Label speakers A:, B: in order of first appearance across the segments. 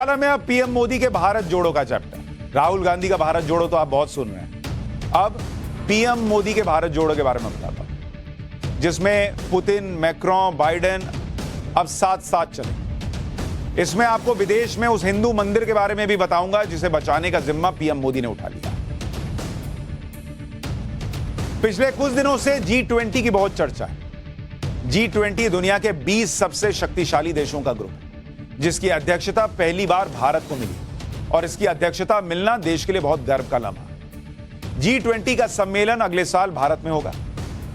A: में अब पीएम मोदी के भारत जोड़ो का चैप्टर। राहुल गांधी का भारत जोड़ो तो आप बहुत सुन रहे हैं। अब पीएम मोदी के भारत जोड़ो के बारे में बताता हूं, जिसमें पुतिन, मैक्रोन, बाइडेन अब साथ साथ चले। इसमें आपको विदेश में उस हिंदू मंदिर के बारे में भी बताऊंगा जिसे बचाने का जिम्मा पीएम मोदी ने उठा लिया। पिछले कुछ दिनों से G20 की बहुत चर्चा है। G20 दुनिया के 20 सबसे शक्तिशाली देशों का ग्रुप है, जिसकी अध्यक्षता पहली बार भारत को मिली और इसकी अध्यक्षता मिलना देश के लिए बहुत गर्व का लम्हा। G20 का सम्मेलन अगले साल भारत में होगा।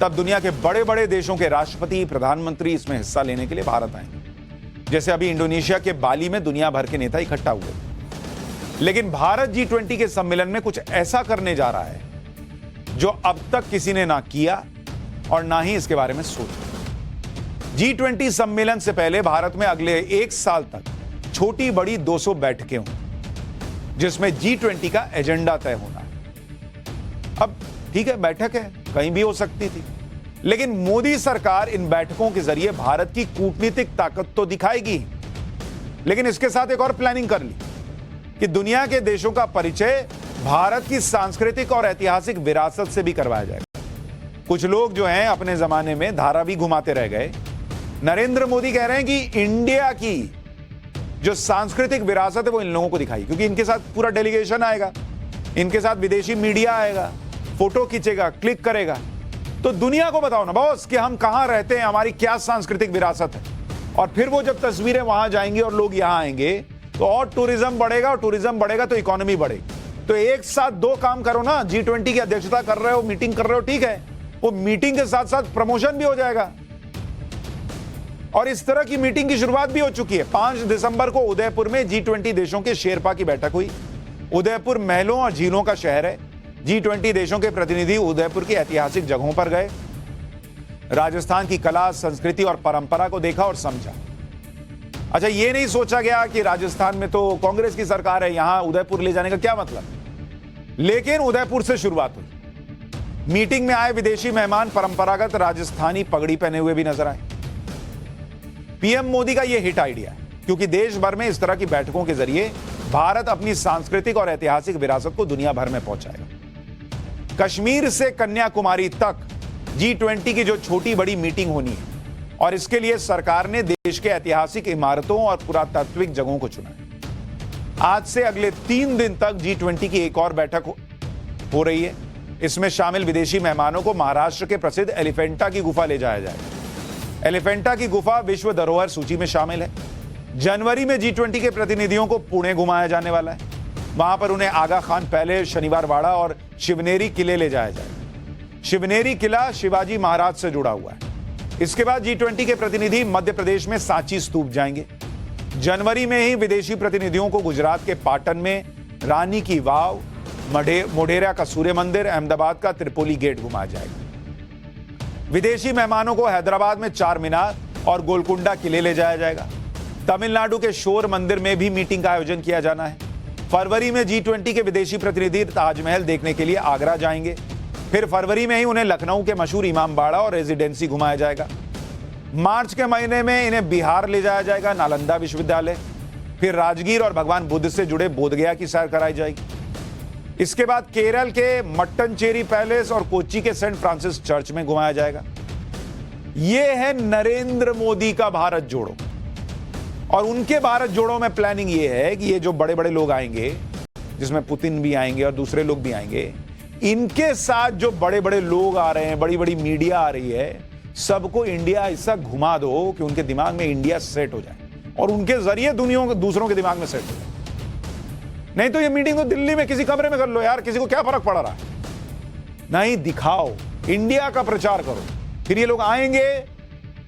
A: तब दुनिया के बड़े बड़े देशों के राष्ट्रपति, प्रधानमंत्री इसमें हिस्सा लेने के लिए भारत आएंगे। जैसे अभी इंडोनेशिया के बाली में दुनिया भर के नेता इकट्ठा हुए थे। लेकिन भारत G20 के सम्मेलन में कुछ ऐसा करने जा रहा है जो अब तक किसी ने ना किया और ना ही इसके बारे में सोचा। G20 सम्मेलन से पहले भारत में अगले एक साल तक छोटी बड़ी 200 बैठकें होंगी, जिसमें G20 का एजेंडा तय होना है। अब ठीक है, बैठक है, कहीं भी हो सकती थी, लेकिन मोदी सरकार इन बैठकों के जरिए भारत की कूटनीतिक ताकत तो दिखाएगी, लेकिन इसके साथ एक और प्लानिंग कर ली कि दुनिया के देशों का परिचय भारत की सांस्कृतिक और ऐतिहासिक विरासत से भी करवाया जाएगा। कुछ लोग जो हैं अपने जमाने में धारा भी घुमाते रह गए। नरेंद्र मोदी कह रहे हैं कि इंडिया की जो सांस्कृतिक विरासत है वो इन लोगों को दिखाई, क्योंकि इनके साथ पूरा डेलीगेशन आएगा, इनके साथ विदेशी मीडिया आएगा, फोटो खींचेगा, क्लिक करेगा। तो दुनिया को बताओ ना बॉस कि हम कहां रहते हैं, हमारी क्या सांस्कृतिक विरासत है। और फिर वो जब तस्वीरें वहां जाएंगी और लोग यहां आएंगे तो और टूरिज्म बढ़ेगा, और टूरिज्म बढ़ेगा तो इकोनॉमी बढ़ेगी। तो एक साथ दो काम करो ना। G20 की अध्यक्षता कर रहे हो, मीटिंग कर रहे हो, ठीक है, वो मीटिंग के साथ साथ प्रमोशन भी हो जाएगा। और इस तरह की मीटिंग की शुरुआत भी हो चुकी है। 5 दिसंबर को उदयपुर में G20 देशों के शेरपा की बैठक हुई। उदयपुर महलों और झीलों का शहर है। G20 देशों के प्रतिनिधि उदयपुर की ऐतिहासिक जगहों पर गए, राजस्थान की कला, संस्कृति और परंपरा को देखा और समझा। अच्छा, यह नहीं सोचा गया कि राजस्थान में तो कांग्रेस की सरकार है, यहां उदयपुर ले जाने का क्या मतलब। लेकिन उदयपुर से शुरुआत हुई। मीटिंग में आए विदेशी मेहमान परंपरागत राजस्थानी पगड़ी पहने हुए भी नजर आए। पीएम मोदी का यह हिट आइडिया है, क्योंकि देश भर में इस तरह की बैठकों के जरिए भारत अपनी सांस्कृतिक और ऐतिहासिक विरासत को दुनिया भर में पहुंचाएगा। कश्मीर से कन्याकुमारी तक G20 की जो छोटी बड़ी मीटिंग होनी है, और इसके लिए सरकार ने देश के ऐतिहासिक इमारतों और पुरातात्विक जगहों को चुना है। आज से अगले 3 दिन तक G20 की एक और बैठक हो रही है। इसमें शामिल विदेशी मेहमानों को महाराष्ट्र के प्रसिद्ध एलिफेंटा की गुफा ले जाया जाएगा। एलिफेंटा की गुफा विश्व धरोहर सूची में शामिल है। जनवरी में G20 के प्रतिनिधियों को पुणे घुमाया जाने वाला है। वहां पर उन्हें आगा खान पैलेस, शनिवार वाड़ा और शिवनेरी किले ले जाया जाएगा। शिवनेरी किला शिवाजी महाराज से जुड़ा हुआ है। इसके बाद G20 के प्रतिनिधि मध्य प्रदेश में सांची स्तूप जाएंगे। जनवरी में ही विदेशी प्रतिनिधियों को गुजरात के पाटन में रानी की वाव, मोढेरा का सूर्य मंदिर, अहमदाबाद का त्रिपोली गेट घुमाया जाएगा। विदेशी मेहमानों को हैदराबाद में चार मीनार और गोलकुंडा किले ले जाया जाएगा। तमिलनाडु के शोर मंदिर में भी मीटिंग का आयोजन किया जाना है। फरवरी में G20 के विदेशी प्रतिनिधि ताजमहल देखने के लिए आगरा जाएंगे। फिर फरवरी में ही उन्हें लखनऊ के मशहूर इमामबाड़ा और रेजिडेंसी घुमाया जाएगा। मार्च के महीने में इन्हें बिहार ले जाया जाएगा, नालंदा विश्वविद्यालय। फिर राजगीर और भगवान बुद्ध से जुड़े बोधगया की सैर कराई जाएगी। इसके बाद केरल के मट्टनचेरी पैलेस और कोच्चि के सेंट फ्रांसिस चर्च में घुमाया जाएगा। यह है नरेंद्र मोदी का भारत जोड़ो। और उनके भारत जोड़ो में प्लानिंग यह है कि ये जो बड़े बड़े लोग आएंगे, जिसमें पुतिन भी आएंगे और दूसरे लोग भी आएंगे, इनके साथ जो बड़े बड़े लोग आ रहे हैं, बड़ी बड़ी मीडिया आ रही है, सबको इंडिया ऐसा घुमा दो कि उनके दिमाग में इंडिया सेट हो जाए और उनके जरिए दूसरों के दिमाग में सेट हो जाए। नहीं तो ये मीटिंग तो दिल्ली में किसी कमरे में कर लो यार, किसी को क्या फर्क पड़ रहा है। नहीं, दिखाओ, इंडिया का प्रचार करो। फिर ये लोग आएंगे,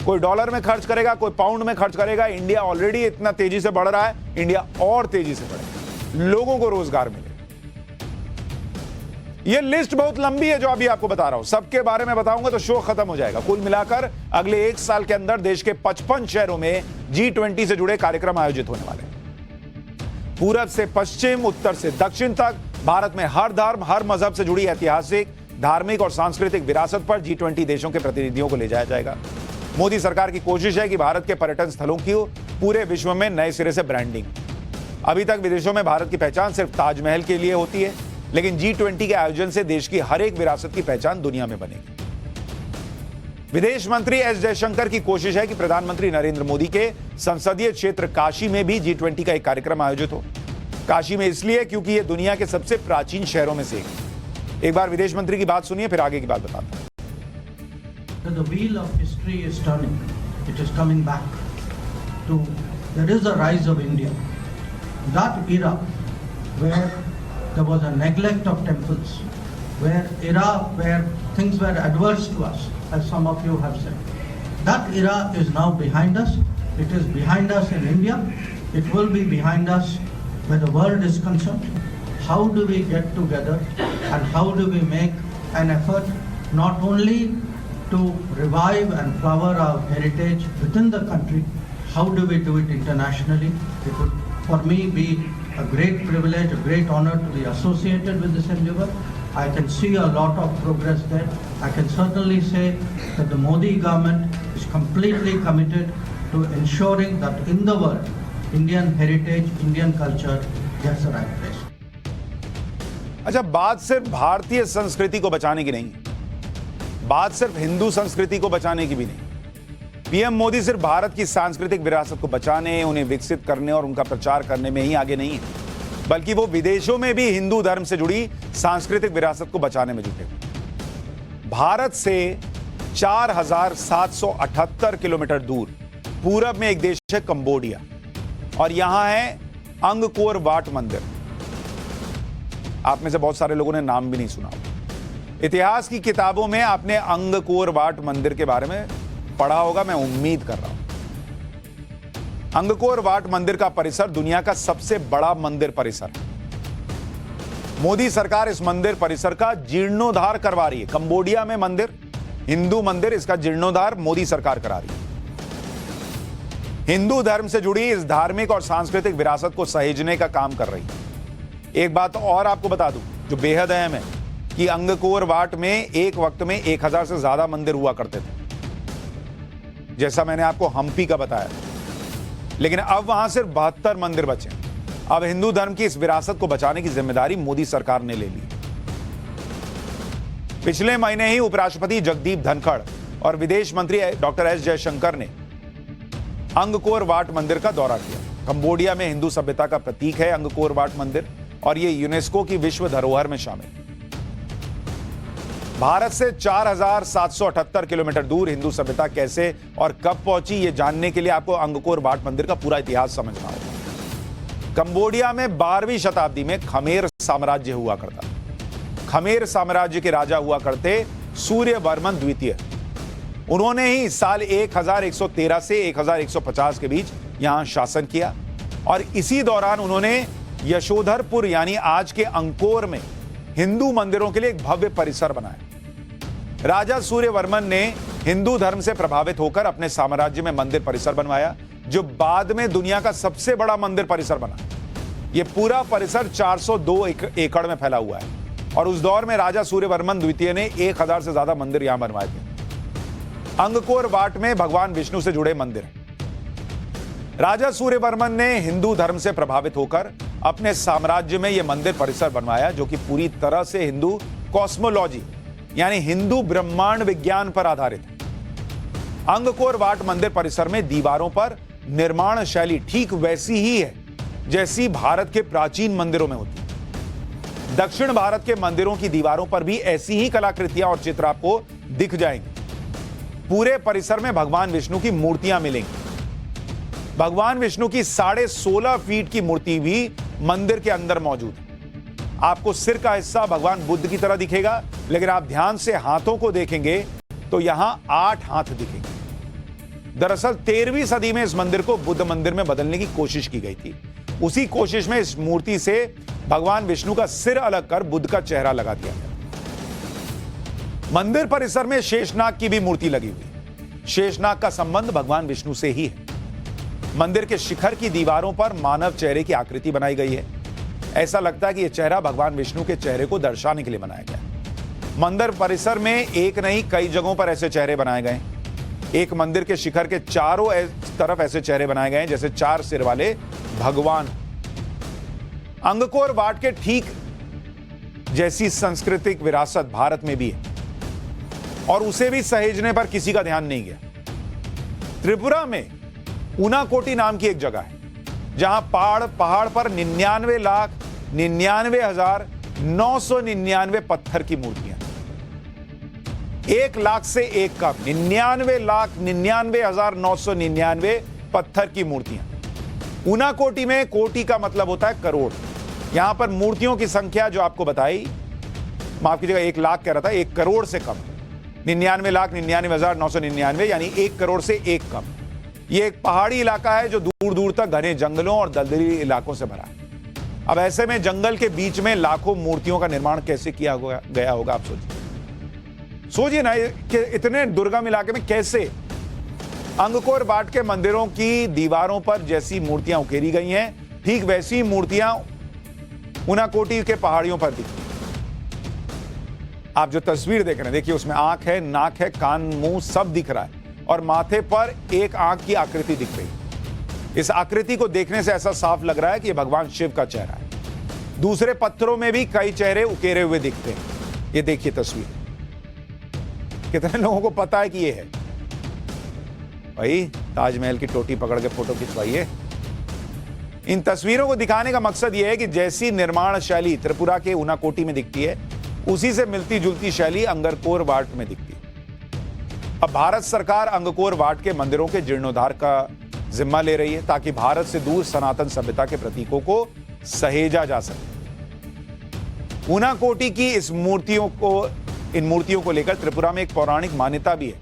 A: कोई डॉलर में खर्च करेगा, कोई पाउंड में खर्च करेगा। इंडिया ऑलरेडी इतना तेजी से बढ़ रहा है, इंडिया और तेजी से बढ़ेगा, लोगों को रोजगार मिलेगा। ये लिस्ट बहुत लंबी है जो अभी आपको बता रहा हूं, सबके बारे में बताऊंगा तो शो खत्म हो जाएगा। कुल मिलाकर अगले एक साल के अंदर देश के 55 शहरों में G20 से जुड़े कार्यक्रम आयोजित होने वाले हैं। पूरब से पश्चिम, उत्तर से दक्षिण तक भारत में हर धर्म, हर मजहब से जुड़ी ऐतिहासिक, धार्मिक और सांस्कृतिक विरासत पर G20 देशों के प्रतिनिधियों को ले जाया जाएगा। मोदी सरकार की कोशिश है कि भारत के पर्यटन स्थलों की पूरे विश्व में नए सिरे से ब्रांडिंग। अभी तक विदेशों में भारत की पहचान सिर्फ ताजमहल के लिए होती है, लेकिन G20 के आयोजन से देश की हर एक विरासत की पहचान दुनिया में बनेगी। विदेश मंत्री एस जयशंकर की कोशिश है कि प्रधानमंत्री नरेंद्र मोदी के संसदीय क्षेत्र काशी में भी G20 का एक कार्यक्रम आयोजित हो। काशी में इसलिए क्योंकि यह दुनिया के सबसे प्राचीन शहरों में से एक बार विदेश मंत्री की बात सुनिए, फिर आगे की बात बताता हूं।
B: The wheel of history is turning. It is coming back to there is a rise of India. That era where there was a neglect of temples, where things were adverse to us, as some of you have said. That era is now behind us. It is behind us in India. It will be behind us where the world is concerned. How do we get together and how do we make an effort not only to revive and flower our heritage within the country, how do we do it internationally? It would, for me, be a great privilege, a great honor to be associated with this endeavor. I can see a lot of progress there. I can certainly say that the Modi government is completely committed to ensuring that in the world, Indian heritage, Indian culture gets the right place.
A: अच्छा, बात सिर्फ भारतीय संस्कृति को बचाने की नहीं, बात सिर्फ हिंदू संस्कृति को बचाने की भी नहीं। पीएम मोदी सिर्फ भारत की सांस्कृतिक विरासत को बचाने, उन्हें विकसित करने और उनका प्रचार करने में ही आगे नहीं है, बल्कि वो विदेशों में भी हिंदू धर्म से जुड़ी सांस्कृतिक विरासत को बचाने में जुटे हुए। भारत से 4,778 किलोमीटर दूर पूरब में एक देश है कंबोडिया, और यहां है अंगकोर वाट मंदिर। आप में से बहुत सारे लोगों ने नाम भी नहीं सुना। इतिहास की किताबों में आपने अंगकोर वाट मंदिर के बारे में पढ़ा होगा, मैं उम्मीद कर रहा हूं। अंगकोर वाट मंदिर का परिसर दुनिया का सबसे बड़ा मंदिर परिसर है। मोदी सरकार इस मंदिर परिसर का जीर्णोद्धार करवा रही है। कंबोडिया में मंदिर, हिंदू मंदिर, इसका जीर्णोद्धार मोदी सरकार करा रही है। हिंदू धर्म से जुड़ी इस धार्मिक और सांस्कृतिक विरासत को सहेजने का काम कर रही है। एक बात और आपको बता दूं जो बेहद अहम है कि अंगकोर वाट में एक वक्त में 1000 से ज्यादा मंदिर हुआ करते थे, जैसा मैंने आपको हम्पी का बताया, लेकिन अब वहां सिर्फ 72 मंदिर बचे। अब हिंदू धर्म की इस विरासत को बचाने की जिम्मेदारी मोदी सरकार ने ले ली। पिछले महीने ही उपराष्ट्रपति जगदीप धनखड़ और विदेश मंत्री डॉक्टर एस जयशंकर ने अंगकोर वाट मंदिर का दौरा किया। कंबोडिया में हिंदू सभ्यता का प्रतीक है अंगकोर वाट मंदिर, और यह यूनेस्को की विश्व धरोहर में शामिल। भारत से 4,778 किलोमीटर दूर हिंदू सभ्यता कैसे और कब पहुंची, यह जानने के लिए आपको अंगकोर वाट मंदिर का पूरा इतिहास समझना होगा। कंबोडिया में 12वीं शताब्दी में खमेर साम्राज्य हुआ करता। खमेर साम्राज्य के राजा हुआ करते सूर्यवर्मन द्वितीय। उन्होंने ही साल 1113 से 1150 के बीच यहां शासन किया, और इसी दौरान उन्होंने यशोधरपुर यानी आज के अंकोर में हिंदू मंदिरों के लिए एक भव्य परिसर बनाया। राजा सूर्यवर्मन ने हिंदू धर्म से प्रभावित होकर अपने साम्राज्य में मंदिर परिसर बनवाया, जो बाद में दुनिया का सबसे बड़ा मंदिर परिसर बना। यह पूरा परिसर 402 एकड़ में फैला हुआ है, और उस दौर में राजा सूर्यवर्मन द्वितीय ने 1000 से ज्यादा मंदिर यहां बनवाए थे। अंगकोर वाट में भगवान विष्णु से जुड़े मंदिर हैं। राजा सूर्यवर्मन ने हिंदू धर्म से प्रभावित होकर अपने साम्राज्य में यह मंदिर परिसर बनवाया, जो कि पूरी तरह से हिंदू कॉस्मोलॉजी यानी हिंदू ब्रह्मांड विज्ञान पर आधारित है। अंगकोर वाट मंदिर परिसर में दीवारों पर निर्माण शैली ठीक वैसी ही है जैसी भारत के प्राचीन मंदिरों में होती है। दक्षिण भारत के मंदिरों की दीवारों पर भी ऐसी ही कलाकृतियां और चित्र आपको दिख जाएंगे। पूरे परिसर में भगवान विष्णु की मूर्तियां मिलेंगी। भगवान विष्णु की 16.5 फीट की मूर्ति भी मंदिर के अंदर मौजूद है। आपको सिर का हिस्सा भगवान बुद्ध की तरह दिखेगा, लेकिन आप ध्यान से हाथों को देखेंगे तो यहां 8 हाथ दिखेंगे। दरअसल 13वीं सदी में इस मंदिर को बुद्ध मंदिर में बदलने की कोशिश की गई थी। उसी कोशिश में इस मूर्ति से भगवान विष्णु का सिर अलग कर बुद्ध का चेहरा लगा दिया गया। मंदिर परिसर में शेषनाग की भी मूर्ति लगी हुई। शेषनाग का संबंध भगवान विष्णु से ही है। मंदिर के शिखर की दीवारों पर मानव चेहरे की आकृति बनाई गई है। ऐसा लगता है कि यह चेहरा भगवान विष्णु के चेहरे को दर्शाने के लिए बनाया गया। मंदिर परिसर में एक नहीं कई जगहों पर ऐसे चेहरे बनाए गए। एक मंदिर के शिखर के चारों तरफ ऐसे चेहरे बनाए गए हैं जैसे 4 सिर वाले भगवान। अंगकोर वाट के ठीक जैसी सांस्कृतिक विरासत भारत में भी है और उसे भी सहेजने पर किसी का ध्यान नहीं गया। त्रिपुरा में ऊनाकोटी नाम की एक जगह है जहां पहाड़ पर 99,99,999 पत्थर की मूर्तियां, 1 लाख से एक कम, 99,99,999 पत्थर की मूर्तियां। ऊनाकोटी में कोटि का मतलब होता है करोड़। यहां पर मूर्तियों की संख्या जो आपको बताई, माफ कीजिएगा 1 लाख कह रहा था, 1 करोड़ से कम, 99,99,999 यानी 1 करोड़ से एक कम। यह एक पहाड़ी इलाका है जो दूर दूर तक घने जंगलों और दलदली इलाकों से भरा है। अब ऐसे में जंगल के बीच में लाखों मूर्तियों का निर्माण कैसे किया गया होगा, आप सोचिए ना कि इतने दुर्गम इलाके में कैसे अंगकोर वाट के मंदिरों की दीवारों पर जैसी मूर्तियां उकेरी गई हैं, ठीक वैसी मूर्तियां ऊनाकोटी के पहाड़ियों पर दिखती। आप जो तस्वीर देख रहे हैं, देखिए उसमें आंख है, नाक है, कान, मुंह सब दिख रहा है और माथे पर एक आंख की आकृति दिख रही है। इस आकृति को देखने से ऐसा साफ लग रहा है कि यह भगवान शिव का चेहरा है। दूसरे पत्थरों में भी कई चेहरे उकेरे हुए दिखते हैं। ये देखिए तस्वीर, कितने लोगों को पता है कि ये है? भाई ताजमहल की टोटी पकड़ के फोटो खिंचवाइए। इन तस्वीरों को दिखाने का मकसद यह है कि जैसी निर्माण शैली त्रिपुरा के ऊनाकोटी में दिखती है, उसी से मिलती जुलती शैली अंगकोर वाट में दिखती है। अब भारत सरकार अंगकोर वाट के मंदिरों के जीर्णोद्धार का जिम्मा ले रही है ताकि भारत से दूर सनातन सभ्यता के प्रतीकों को सहेजा जा सके। ऊनाकोटी की इन मूर्तियों को लेकर त्रिपुरा में एक पौराणिक मान्यता भी है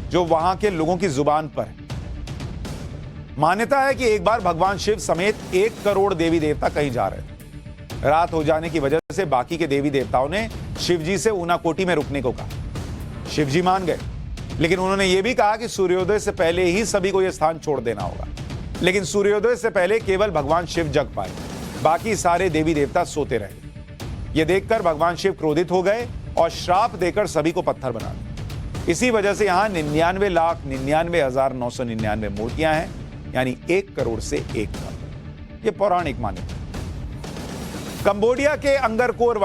A: जो वहां के लोगों की जुबान पर है। मान्यता है कि एक बार भगवान शिव समेत 1 करोड़ देवी देवता कहीं जा रहे थे। रात हो जाने की वजह से बाकी के देवी देवताओं ने शिवजी से ऊनाकोटी में रुकने को कहा। शिवजी मान गए, लेकिन उन्होंने यह भी कहा कि सूर्योदय से पहले ही सभी को यह स्थान छोड़ देना होगा। लेकिन सूर्योदय से पहले केवल भगवान शिव जग पाए, बाकी सारे देवी देवता सोते रहे। यह देखकर भगवान शिव क्रोधित हो गए और श्राप देकर सभी को पत्थर बना दिया। इसी वजह से यहां 99,99,999 मूर्तियां हैं, यानी 1 करोड़ से एक कम। यह पौराणिक मान्यता। कंबोडिया के अंगकोर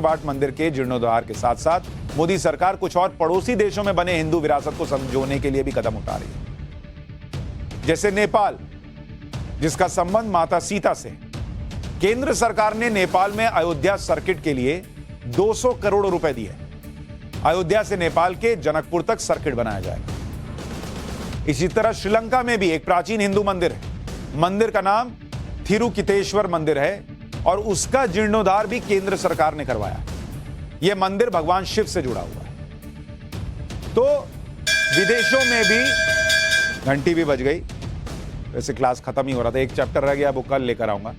A: वाट मंदिर के जीर्णोद्धार के साथ साथ मोदी सरकार कुछ और पड़ोसी देशों में बने हिंदू विरासत को संजोने के लिए भी कदम उठा रही है। जैसे नेपाल, जिसका संबंध माता सीता से। केंद्र सरकार ने नेपाल में अयोध्या सर्किट के लिए 200 करोड़ रुपए दिए। अयोध्या से नेपाल के जनकपुर तक सर्किट बनाया जाएगा। इसी तरह श्रीलंका में भी एक प्राचीन हिंदू मंदिर है। मंदिर का नाम थिरुकितेश्वर मंदिर है और उसका जीर्णोद्धार भी केंद्र सरकार ने करवाया। यह मंदिर भगवान शिव से जुड़ा हुआ है। तो विदेशों में भी, घंटी भी बज गई, वैसे क्लास खत्म ही हो रहा था, एक चैप्टर रह गया, वो कल लेकर आऊंगा।